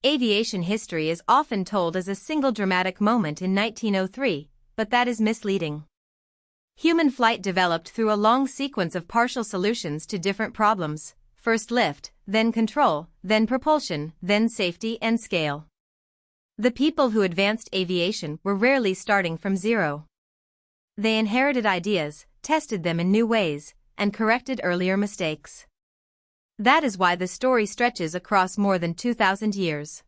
Aviation history is often told as a single dramatic moment in 1903, but that is misleading. Human flight developed through a long sequence of partial solutions to different problems: first lift, then control, then propulsion, then safety and scale. The people who advanced aviation were rarely starting from zero. They inherited ideas, tested them in new ways, and corrected earlier mistakes. That is why the story stretches across more than 2,000 years.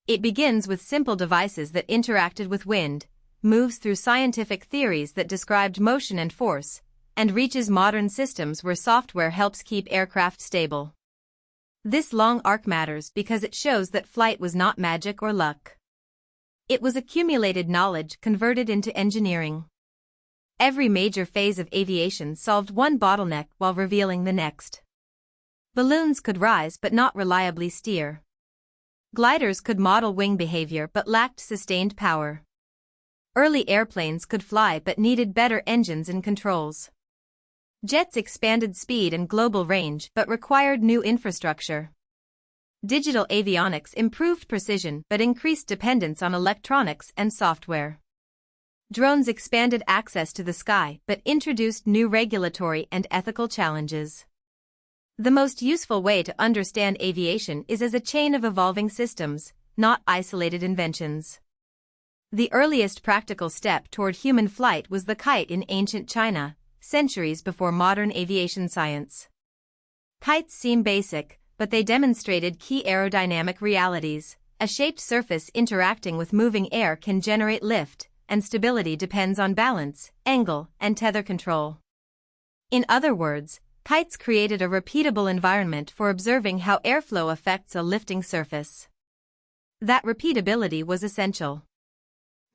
It begins with simple devices that interacted with wind, moves through scientific theories that described motion and force, and reaches modern systems where software helps keep aircraft stable. This long arc matters because it shows that flight was not magic or luck. It was accumulated knowledge converted into engineering. Every major phase of aviation solved one bottleneck while revealing the next. Balloons could rise but not reliably steer. Gliders could model wing behavior but lacked sustained power. Early airplanes could fly but needed better engines and controls. Jets expanded speed and global range but required new infrastructure. Digital avionics improved precision but increased dependence on electronics and software. Drones expanded access to the sky but introduced new regulatory and ethical challenges. The most useful way to understand aviation is as a chain of evolving systems, not isolated inventions. The earliest practical step toward human flight was the kite in ancient China, centuries before modern aviation science. Kites seem basic, but they demonstrated key aerodynamic realities. A shaped surface interacting with moving air can generate lift, and stability depends on balance, angle, and tether control. In other words, kites created a repeatable environment for observing how airflow affects a lifting surface. That repeatability was essential.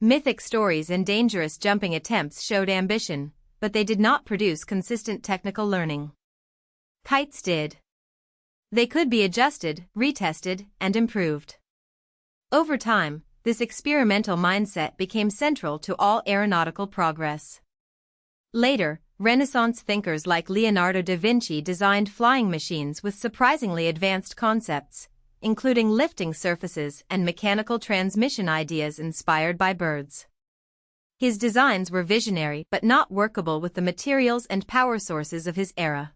Mythic stories and dangerous jumping attempts showed ambition, but they did not produce consistent technical learning. Kites did. They could be adjusted, retested, and improved. Over time, this experimental mindset became central to all aeronautical progress. Later, Renaissance thinkers like Leonardo da Vinci designed flying machines with surprisingly advanced concepts, including lifting surfaces and mechanical transmission ideas inspired by birds. His designs were visionary but not workable with the materials and power sources of his era.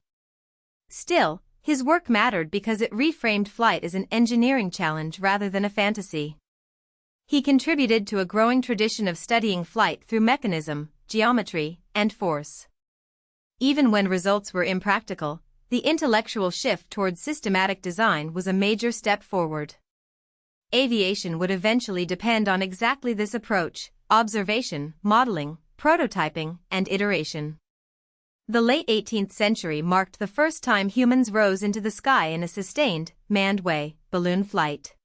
Still, his work mattered because it reframed flight as an engineering challenge rather than a fantasy. He contributed to a growing tradition of studying flight through mechanism, geometry, and force. Even when results were impractical, the intellectual shift towards systematic design was a major step forward. Aviation would eventually depend on exactly this approach: observation, modeling, prototyping, and iteration. The late 18th century marked the first time humans rose into the sky in a sustained, manned way: balloon flight.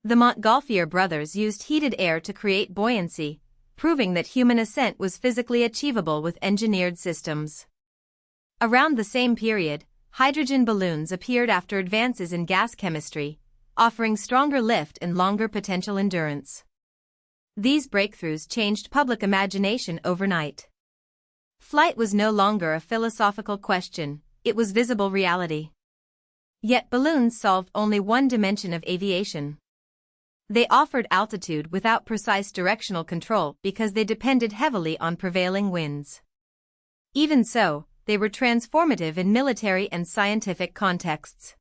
The Montgolfier brothers used heated air to create buoyancy, proving that human ascent was physically achievable with engineered systems. Around the same period, hydrogen balloons appeared after advances in gas chemistry, offering stronger lift and longer potential endurance. These breakthroughs changed public imagination overnight. Flight was no longer a philosophical question, it was visible reality. Yet balloons solved only one dimension of aviation. They offered altitude without precise directional control because they depended heavily on prevailing winds. Even so, they were transformative in military and scientific contexts.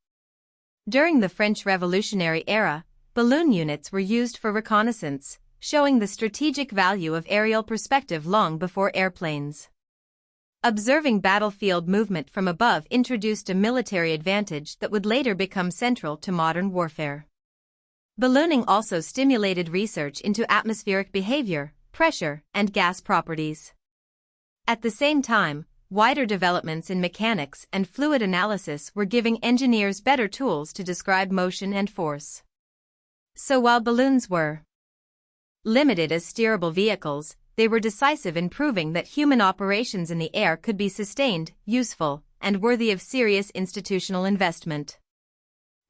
During the French Revolutionary era, balloon units were used for reconnaissance, showing the strategic value of aerial perspective long before airplanes. Observing battlefield movement from above introduced a military advantage that would later become central to modern warfare. Ballooning also stimulated research into atmospheric behavior, pressure, and gas properties. At the same time, wider developments in mechanics and fluid analysis were giving engineers better tools to describe motion and force. So while balloons were limited as steerable vehicles, they were decisive in proving that human operations in the air could be sustained, useful, and worthy of serious institutional investment.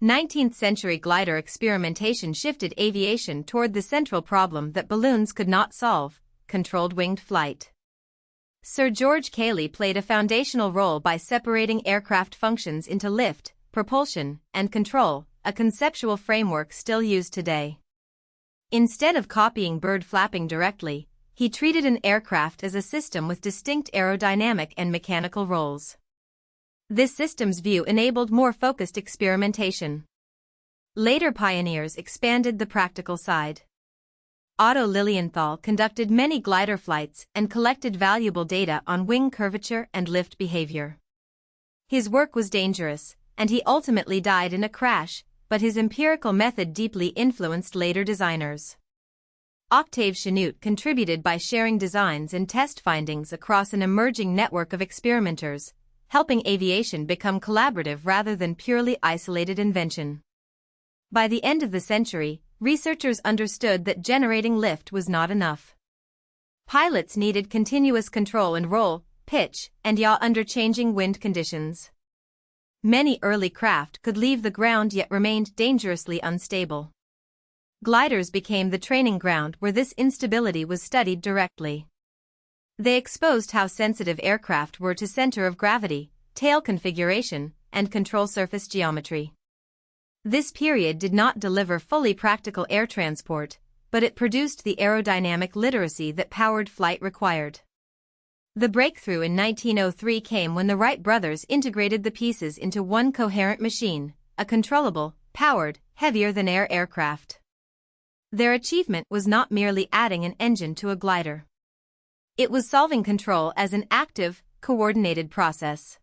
19th-century glider experimentation shifted aviation toward the central problem that balloons could not solve: controlled winged flight. Sir George Cayley played a foundational role by separating aircraft functions into lift, propulsion, and control, a conceptual framework still used today. Instead of copying bird flapping directly, he treated an aircraft as a system with distinct aerodynamic and mechanical roles. This systems view enabled more focused experimentation. Later pioneers expanded the practical side. Otto Lilienthal conducted many glider flights and collected valuable data on wing curvature and lift behavior. His work was dangerous, and he ultimately died in a crash, but his empirical method deeply influenced later designers. Octave Chanute contributed by sharing designs and test findings across an emerging network of experimenters, helping aviation become collaborative rather than purely isolated invention. By the end of the century, researchers understood that generating lift was not enough. Pilots needed continuous control in roll, pitch, and yaw under changing wind conditions. Many early craft could leave the ground yet remained dangerously unstable. Gliders became the training ground where this instability was studied directly. They exposed how sensitive aircraft were to center of gravity, tail configuration, and control surface geometry. This period did not deliver fully practical air transport, but it produced the aerodynamic literacy that powered flight required. The breakthrough in 1903 came when the Wright brothers integrated the pieces into one coherent machine, a controllable, powered, heavier-than-air aircraft. Their achievement was not merely adding an engine to a glider. It was solving control as an active, coordinated process.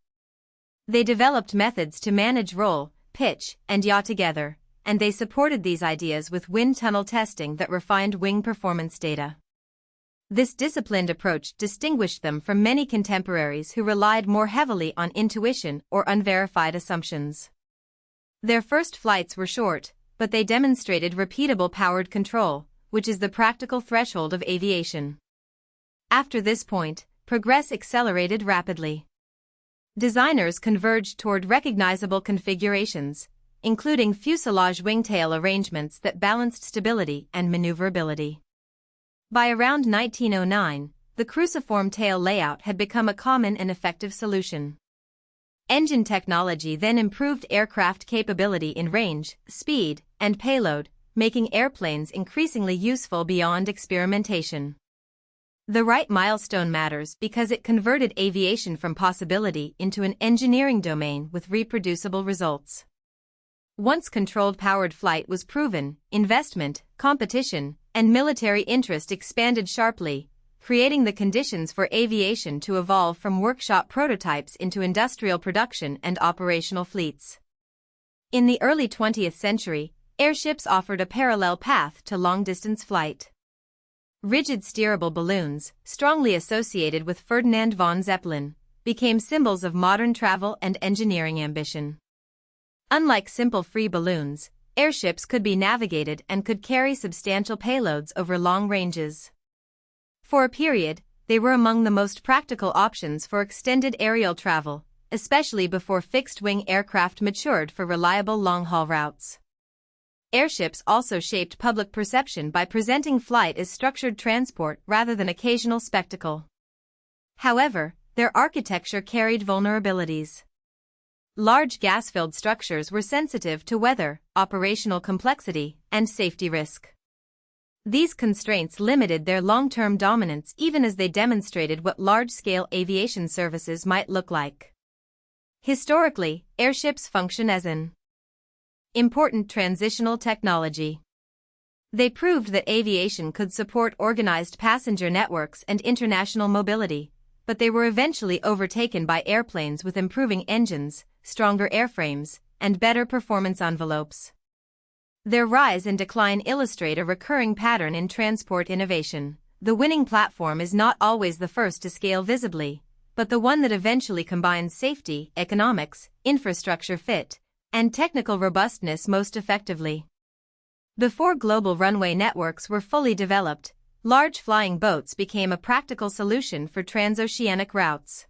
They developed methods to manage roll, pitch, and yaw together, and they supported these ideas with wind tunnel testing that refined wing performance data. This disciplined approach distinguished them from many contemporaries who relied more heavily on intuition or unverified assumptions. Their first flights were short, but they demonstrated repeatable powered control, which is the practical threshold of aviation. After this point, progress accelerated rapidly. Designers converged toward recognizable configurations, including fuselage wingtail arrangements that balanced stability and maneuverability. By around 1909, the cruciform tail layout had become a common and effective solution. Engine technology then improved aircraft capability in range, speed, and payload, making airplanes increasingly useful beyond experimentation. The right milestone matters because it converted aviation from possibility into an engineering domain with reproducible results. Once controlled powered flight was proven, investment, competition, and military interest expanded sharply, creating the conditions for aviation to evolve from workshop prototypes into industrial production and operational fleets. In the early 20th century, airships offered a parallel path to long-distance flight. Rigid steerable balloons, strongly associated with Ferdinand von Zeppelin, became symbols of modern travel and engineering ambition. Unlike simple free balloons, airships could be navigated and could carry substantial payloads over long ranges. For a period, they were among the most practical options for extended aerial travel, especially before fixed-wing aircraft matured for reliable long-haul routes. Airships also shaped public perception by presenting flight as structured transport rather than occasional spectacle. However, their architecture carried vulnerabilities. Large gas-filled structures were sensitive to weather, operational complexity, and safety risk. These constraints limited their long-term dominance even as they demonstrated what large-scale aviation services might look like. Historically, airships function as an important transitional technology. They proved that aviation could support organized passenger networks and international mobility, but they were eventually overtaken by airplanes with improving engines, stronger airframes, and better performance envelopes. Their rise and decline illustrate a recurring pattern in transport innovation. The winning platform is not always the first to scale visibly, but the one that eventually combines safety, economics, infrastructure fit, and technical robustness most effectively. Before global runway networks were fully developed, large flying boats became a practical solution for transoceanic routes.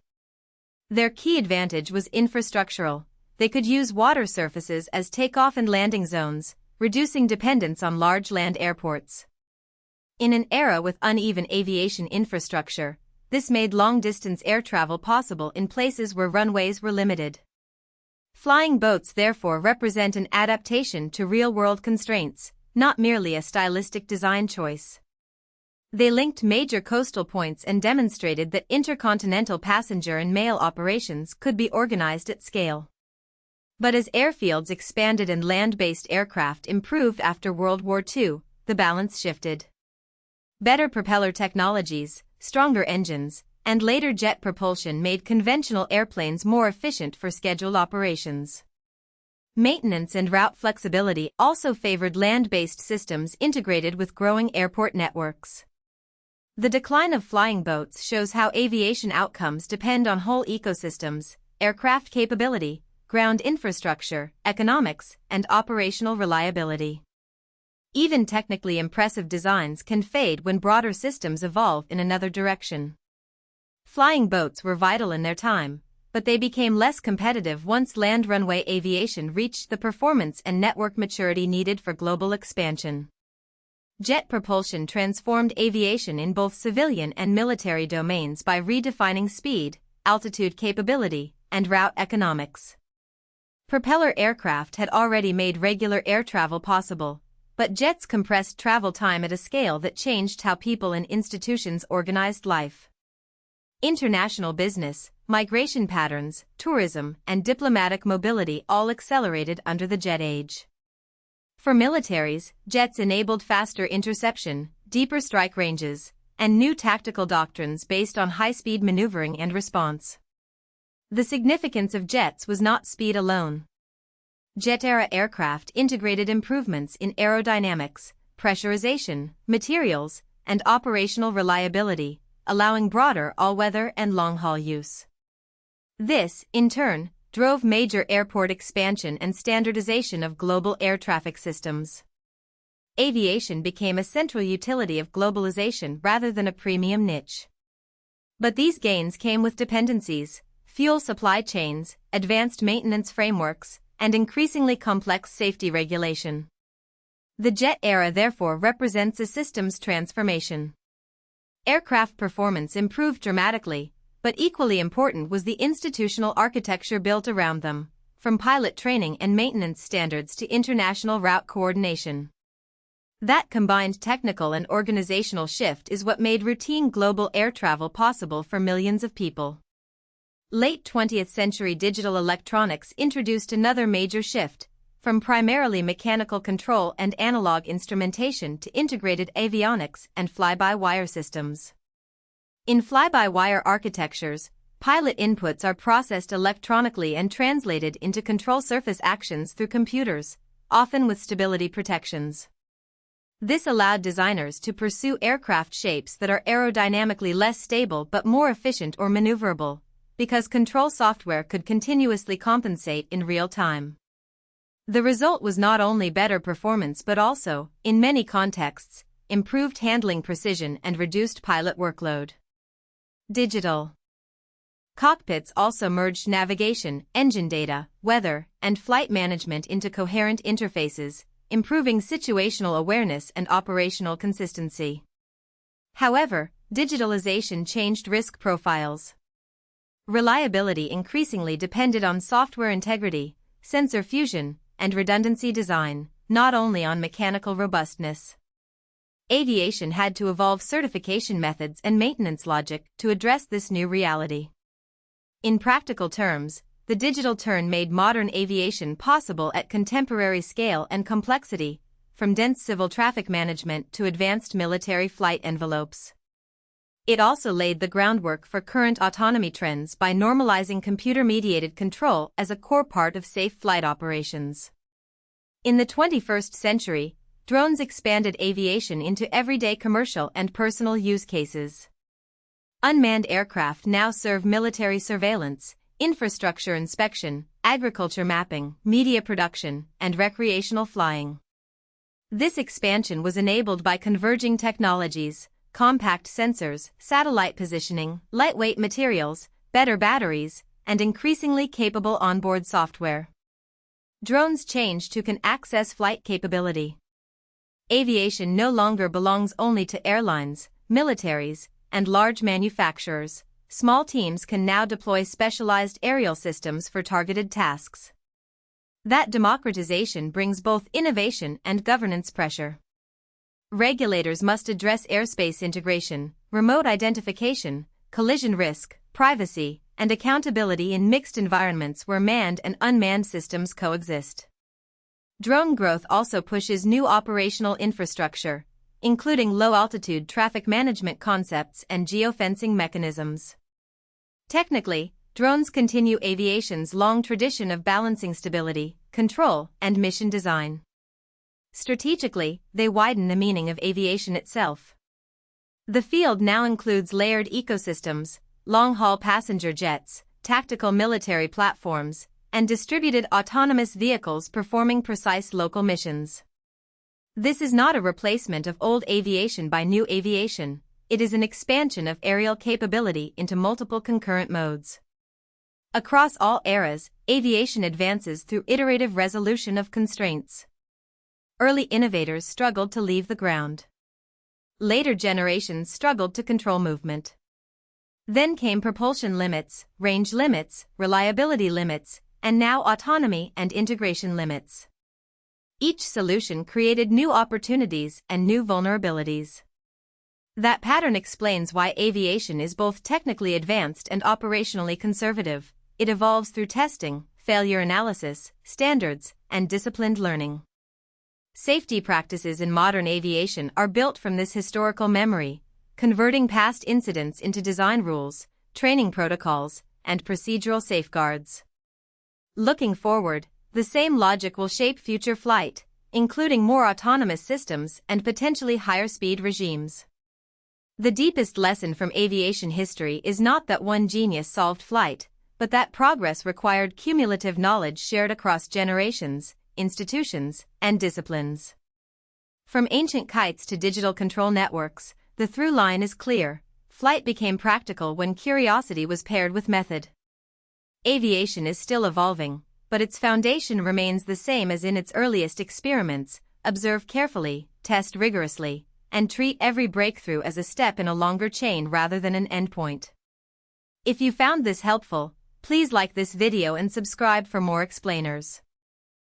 Their key advantage was infrastructural. They could use water surfaces as takeoff and landing zones, reducing dependence on large land airports. In an era with uneven aviation infrastructure, this made long-distance air travel possible in places where runways were limited. Flying boats therefore represent an adaptation to real-world constraints, not merely a stylistic design choice. They linked major coastal points and demonstrated that intercontinental passenger and mail operations could be organized at scale. But as airfields expanded and land-based aircraft improved after World War II, the balance shifted. Better propeller technologies, stronger engines, and later jet propulsion made conventional airplanes more efficient for scheduled operations. Maintenance and route flexibility also favored land-based systems integrated with growing airport networks. The decline of flying boats shows how aviation outcomes depend on whole ecosystems, aircraft capability, ground infrastructure, economics, and operational reliability. Even technically impressive designs can fade when broader systems evolve in another direction. Flying boats were vital in their time, but they became less competitive once land runway aviation reached the performance and network maturity needed for global expansion. Jet propulsion transformed aviation in both civilian and military domains by redefining speed, altitude capability, and route economics. Propeller aircraft had already made regular air travel possible, but jets compressed travel time at a scale that changed how people and institutions organized life. International business, migration patterns, tourism, and diplomatic mobility all accelerated under the jet age. For militaries, jets enabled faster interception, deeper strike ranges, and new tactical doctrines based on high-speed maneuvering and response. The significance of jets was not speed alone. Jet-era aircraft integrated improvements in aerodynamics, pressurization, materials, and operational reliability, allowing broader all-weather and long-haul use. This, in turn, drove major airport expansion and standardization of global air traffic systems. Aviation became a central utility of globalization rather than a premium niche. But these gains came with dependencies, fuel supply chains, advanced maintenance frameworks, and increasingly complex safety regulation. The jet era therefore represents a systems transformation. Aircraft performance improved dramatically, but equally important was the institutional architecture built around them, from pilot training and maintenance standards to international route coordination. That combined technical and organizational shift is what made routine global air travel possible for millions of people. Late 20th century digital electronics introduced another major shift, from primarily mechanical control and analog instrumentation to integrated avionics and fly-by-wire systems. In fly-by-wire architectures, pilot inputs are processed electronically and translated into control surface actions through computers, often with stability protections. This allowed designers to pursue aircraft shapes that are aerodynamically less stable but more efficient or maneuverable, because control software could continuously compensate in real time. The result was not only better performance but also, in many contexts, improved handling precision and reduced pilot workload. Digital cockpits also merged navigation, engine data, weather, and flight management into coherent interfaces, improving situational awareness and operational consistency. However, digitalization changed risk profiles. Reliability increasingly depended on software integrity, sensor fusion, and redundancy design, not only on mechanical robustness. Aviation had to evolve certification methods and maintenance logic to address this new reality. In practical terms, the digital turn made modern aviation possible at contemporary scale and complexity, from dense civil traffic management to advanced military flight envelopes. It also laid the groundwork for current autonomy trends by normalizing computer-mediated control as a core part of safe flight operations. In the 21st century, drones expanded aviation into everyday commercial and personal use cases. Unmanned aircraft now serve military surveillance, infrastructure inspection, agriculture mapping, media production, and recreational flying. This expansion was enabled by converging technologies, compact sensors, satellite positioning, lightweight materials, better batteries, and increasingly capable onboard software. Drones changed who can access flight capability. Aviation no longer belongs only to airlines, militaries, and large manufacturers. Small teams can now deploy specialized aerial systems for targeted tasks. That democratization brings both innovation and governance pressure. Regulators must address airspace integration, remote identification, collision risk, privacy, and accountability in mixed environments where manned and unmanned systems coexist. Drone growth also pushes new operational infrastructure, including low-altitude traffic management concepts and geofencing mechanisms. Technically, drones continue aviation's long tradition of balancing stability, control, and mission design. Strategically, they widen the meaning of aviation itself. The field now includes layered ecosystems, long-haul passenger jets, tactical military platforms, and distributed autonomous vehicles performing precise local missions. This is not a replacement of old aviation by new aviation, it is an expansion of aerial capability into multiple concurrent modes. Across all eras, aviation advances through iterative resolution of constraints. Early innovators struggled to leave the ground. Later generations struggled to control movement. Then came propulsion limits, range limits, reliability limits, and now autonomy and integration limits. Each solution created new opportunities and new vulnerabilities. That pattern explains why aviation is both technically advanced and operationally conservative. It evolves through testing, failure analysis, standards, and disciplined learning. Safety practices in modern aviation are built from this historical memory, converting past incidents into design rules, training protocols, and procedural safeguards. Looking forward, the same logic will shape future flight, including more autonomous systems and potentially higher speed regimes. The deepest lesson from aviation history is not that one genius solved flight, but that progress required cumulative knowledge shared across generations, institutions, and disciplines. From ancient kites to digital control networks, the through line is clear: flight became practical when curiosity was paired with method. Aviation is still evolving, but its foundation remains the same as in its earliest experiments: observe carefully, test rigorously, and treat every breakthrough as a step in a longer chain rather than an endpoint. If you found this helpful, please like this video and subscribe for more explainers.